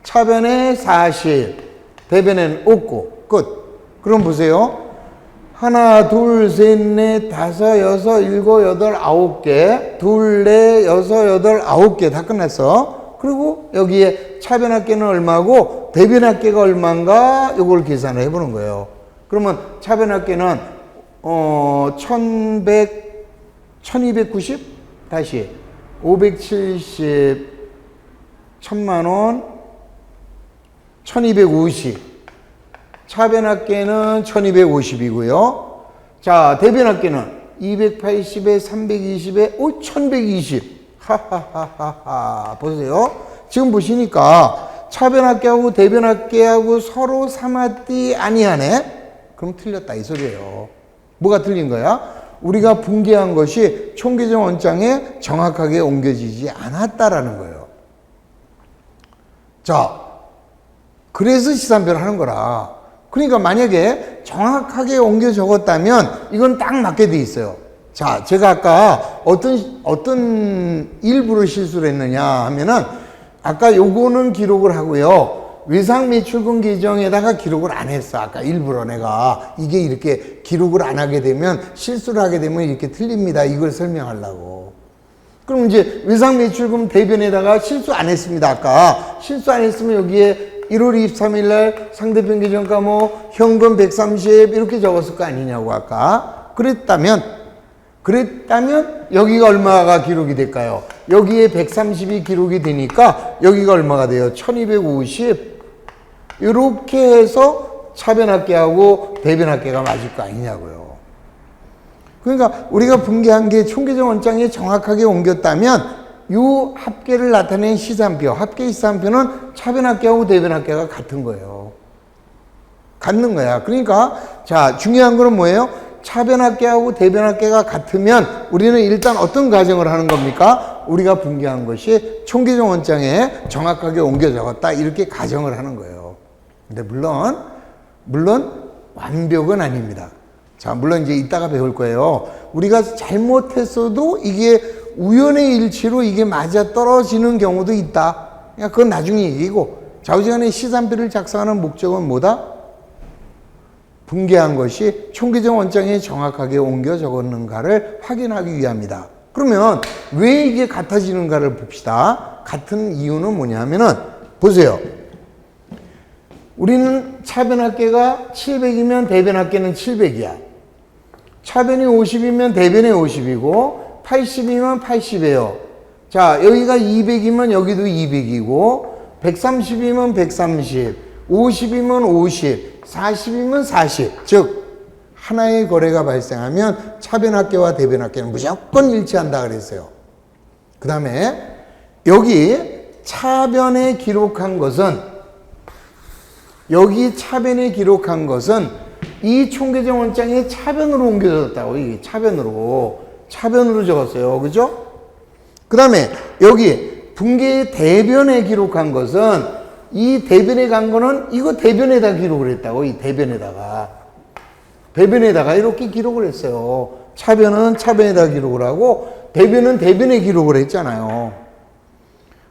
차변에 40. 대변에는 없고. 끝. 그럼 보세요. 하나, 둘, 셋, 넷, 다섯, 여섯, 일곱, 여덟, 아홉 개. 둘, 넷, 여섯, 여덟, 아홉 개. 다 끝났어. 그리고 여기에 차변 합계는 얼마고 대변 합계가 얼마인가 요걸 계산을 해보는 거예요. 그러면 차변 합계는 1290? 다시 570 1000만 원 1250. 차변 합계는 1250이고요. 자, 대변 합계는 280에 320에 1120. 하하하하하. 보세요. 지금 보시니까 차변 합계하고 대변 합계하고 서로 삼았디 아니하네? 그럼 틀렸다 이 소리예요. 뭐가 틀린 거야? 우리가 붕괴한 것이 총계적 원장에 정확하게 옮겨지지 않았다라는 거예요. 자, 그래서 시산표를 하는 거라. 그러니까 만약에 정확하게 옮겨 적었다면 이건 딱 맞게 돼 있어요. 자, 제가 아까 어떤 일부러 실수를 했느냐 하면은 아까 요거는 기록을 하고요. 외상매출금 계정에다가 기록을 안 했어. 아까 일부러 내가 이게 이렇게 기록을 안 하게 되면 실수를 하게 되면 이렇게 틀립니다. 이걸 설명하려고. 그럼 이제 외상매출금 대변에다가 실수 안 했습니다. 아까 실수 안 했으면 여기에 1월 23일 날 상대편 계정 과목 현금 130 이렇게 적었을 거 아니냐고 아까. 그랬다면 여기가 얼마가 기록이 될까요? 여기에 130이 기록이 되니까 여기가 얼마가 돼요? 1250. 이렇게 해서 차변합계하고 대변합계가 맞을 거 아니냐고요. 그러니까 우리가 분계한 게 총계적 원장에 정확하게 옮겼다면 이 합계를 나타낸 시산표, 합계 시산표는 차변합계하고 대변합계가 같은 거예요. 같는 거야. 그러니까 자, 중요한 거는 뭐예요? 차변합계하고 대변합계가 같으면 우리는 일단 어떤 가정을 하는 겁니까? 우리가 분계한 것이 총계적 원장에 정확하게 옮겨 적었다, 이렇게 가정을 하는 거예요. 근데 물론 완벽은 아닙니다. 자, 물론 이제 이따가 배울 거예요. 우리가 잘못했어도 이게 우연의 일치로 이게 맞아 떨어지는 경우도 있다. 그러니까 그건 나중에 얘기고, 좌우지간의 시산표를 작성하는 목적은 뭐다? 분계한 것이 총계적 원장에 정확하게 옮겨 적었는가를 확인하기 위함이다. 그러면 왜 이게 같아지는가를 봅시다. 같은 이유는 뭐냐면은, 보세요. 우리는 차변합계가 700이면 대변합계는 700이야. 차변이 50이면 대변이 50이고 80이면 80이에요. 자, 여기가 200이면 여기도 200이고 130이면 130, 50이면 50, 40이면 40. 즉 하나의 거래가 발생하면 차변합계와 대변합계는 무조건 일치한다 그랬어요. 그 다음에 여기 차변에 기록한 것은, 여기 차변에 기록한 것은 이 총계적 원장에 차변으로 옮겨졌다고. 이게 차변으로 적었어요. 그죠? 그 다음에 여기 분계의 대변에 기록한 것은, 이 대변에 간 거는 이거 대변에다 기록을 했다고. 이 대변에다가 이렇게 기록을 했어요. 차변은 차변에다 기록을 하고 대변은 대변에 기록을 했잖아요.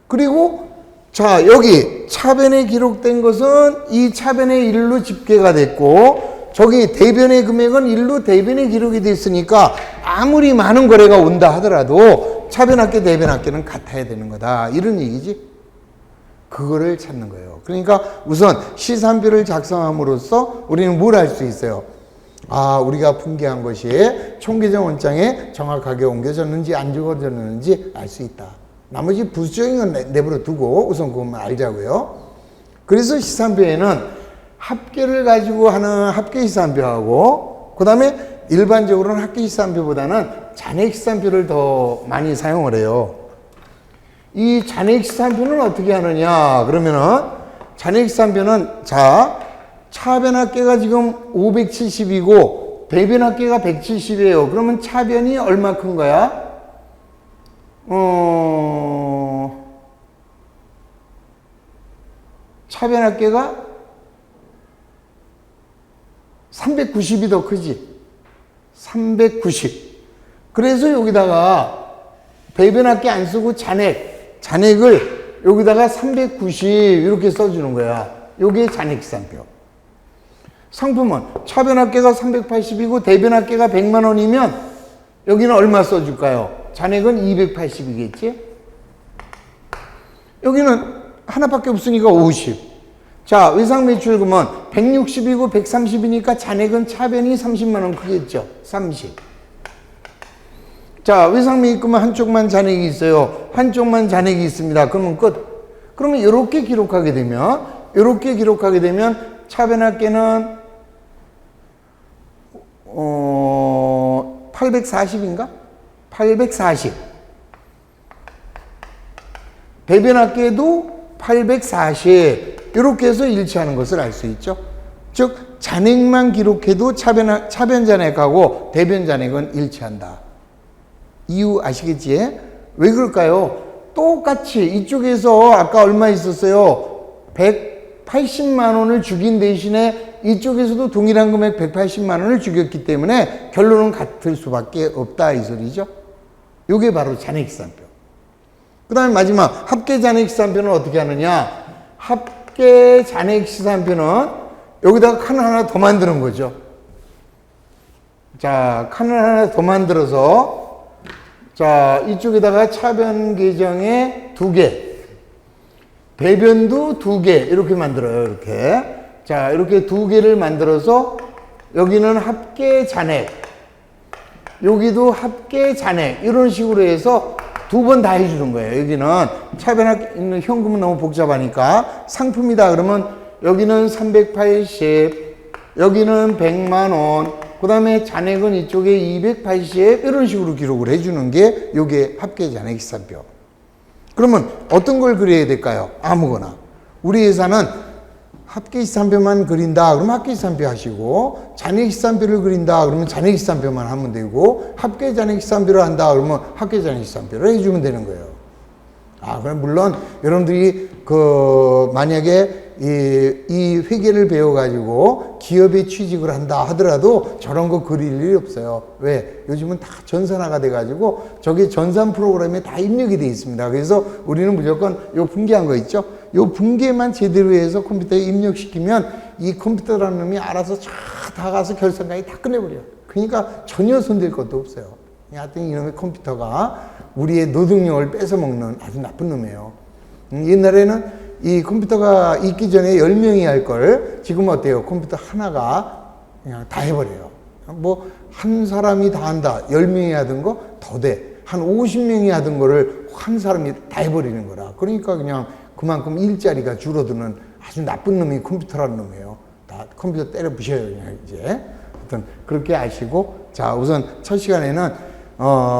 그리고 자, 여기 차변에 기록된 것은 이 차변의 1로 집계가 됐고, 저기 대변의 금액은 1로 대변에 기록이 됐으니까 아무리 많은 거래가 온다 하더라도 차변합계 대변합계는 같아야 되는 거다, 이런 얘기지. 그거를 찾는 거예요. 그러니까 우선 시산표를 작성함으로써 우리는 뭘 알 수 있어요? 아, 우리가 분계한 것이 총계적 원장에 정확하게 옮겨졌는지 안 적어졌는지 알 수 있다. 나머지 부수적인 건 내버려 두고 우선 그것만 알자고요. 그래서 시산표에는 합계를 가지고 하는 합계 시산표하고, 그 다음에 일반적으로는 합계 시산표보다는 잔액 시산표를 더 많이 사용을 해요. 이 잔액 시산표는 어떻게 하느냐 그러면은, 잔액 시산표는 자, 차변합계가 지금 570이고 대변합계가 170이에요. 그러면 차변이 얼마큼 거야? 차변합계가 390이 더 크지. 390. 그래서 여기다가 대변합계 안 쓰고 잔액을 여기다가 390 이렇게 써주는 거야. 요게 잔액 시산표. 상품은 차변합계가 380이고 대변합계가 100만 원이면 여기는 얼마 써줄까요? 잔액은 280이겠지? 여기는 하나밖에 없으니까 50. 자, 외상매출금은 160이고 130이니까 잔액은 차변이 30만 원 크겠죠? 30. 자, 외상매입금은 한쪽만 잔액이 있어요. 한쪽만 잔액이 있습니다. 그러면 끝. 그러면 이렇게 기록하게 되면 차변합계는 840인가? 840. 대변합계도 840. 이렇게 해서 일치하는 것을 알 수 있죠. 즉 잔액만 기록해도 차변 잔액하고 대변 잔액은 일치한다. 이유 아시겠지? 왜 그럴까요? 똑같이 이쪽에서 아까 얼마 있었어요? 180만 원을 죽인 대신에 이쪽에서도 동일한 금액 180만 원을 죽였기 때문에 결론은 같을 수밖에 없다, 이 소리죠. 이게 바로 잔액시산표. 그 다음에 마지막 합계 잔액시산표는 어떻게 하느냐? 합계 잔액시산표는 여기다가 칸을 하나 더 만드는 거죠. 자, 칸을 하나 더 만들어서, 자, 이쪽에다가 차변 계정에 2개, 대변도 2개, 이렇게 만들어요, 이렇게. 자, 이렇게 2개를 만들어서, 여기는 합계 잔액, 여기도 합계 잔액, 이런 식으로 해서 2번 다 해주는 거예요. 여기는 차변 현금은 너무 복잡하니까 상품이다 그러면 여기는 380, 여기는 100만 원, 그 다음에 잔액은 이쪽에 280 이런 식으로 기록을 해주는 게 요게 합계 잔액 기산표. 그러면 어떤 걸 그려야 될까요? 아무거나. 우리 회사는 합계 기산표만 그린다 그러면 합계 기산표 하시고, 잔액 기산표를 그린다 그러면 잔액 기산표만 하면 되고, 합계 잔액 기산표를 한다 그러면 합계 잔액 기산표를 해주면 되는 거예요. 그럼 물론 여러분들이 만약에 이 회계를 배워가지고 기업에 취직을 한다 하더라도 저런 거 그릴 일이 없어요. 왜? 요즘은 다 전산화가 돼가지고 저게 전산 프로그램에 다 입력이 돼 있습니다. 그래서 우리는 무조건 요 분계한 거 있죠? 요 분계만 제대로 해서 컴퓨터에 입력시키면 이 컴퓨터라는 놈이 알아서 쫙 다 가서 결산까지 다 끝내버려요. 그러니까 전혀 손댈 것도 없어요. 하여튼 이놈의 컴퓨터가 우리의 노동력을 뺏어먹는 아주 나쁜 놈이에요. 옛날에는 이 컴퓨터가 있기 전에 10명이 할 걸 지금 어때요? 컴퓨터 하나가 그냥 다 해버려요. 뭐 한 사람이 다 한다. 10명이 하던 거 더 돼. 한 50명이 하던 거를 한 사람이 다 해버리는 거라. 그러니까 그냥 그만큼 일자리가 줄어드는 아주 나쁜 놈이 컴퓨터라는 놈이에요. 다 컴퓨터 때려 부셔요, 그냥 이제. 하여튼 그렇게 아시고, 자, 우선 첫 시간에는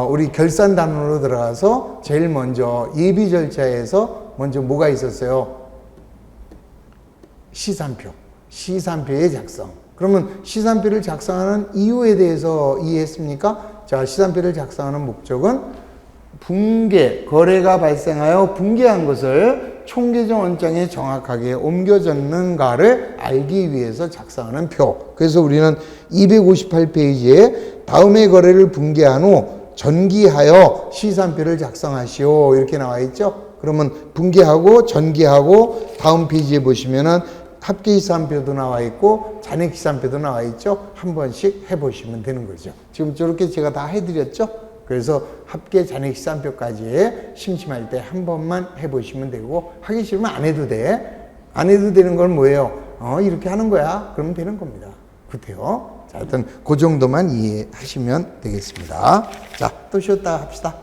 우리 결산 단원으로 들어가서 제일 먼저 예비 절차에서 먼저 뭐가 있었어요? 시산표. 시산표의 작성. 그러면 시산표를 작성하는 이유에 대해서 이해했습니까? 자, 시산표를 작성하는 목적은 붕괴, 거래가 발생하여 붕괴한 것을 총계정 원장에 정확하게 옮겨 적는가를 알기 위해서 작성하는 표. 그래서 우리는 258페이지에 다음의 거래를 붕괴한 후 전기하여 시산표를 작성하시오 이렇게 나와 있죠. 그러면 붕괴하고 전기하고 다음 페이지에 보시면은 합계시산표도 나와 있고 잔액시산표도 나와 있죠. 한 번씩 해보시면 되는 거죠. 지금 저렇게 제가 다 해드렸죠. 그래서 합계 잔액시산표까지 심심할 때 한 번만 해보시면 되고, 하기 싫으면 안 해도 돼. 안 해도 되는 건 뭐예요? 이렇게 하는 거야. 그러면 되는 겁니다. 그렇대요. 자, 하여튼 그 정도만 이해하시면 되겠습니다. 자, 또 쉬었다 합시다.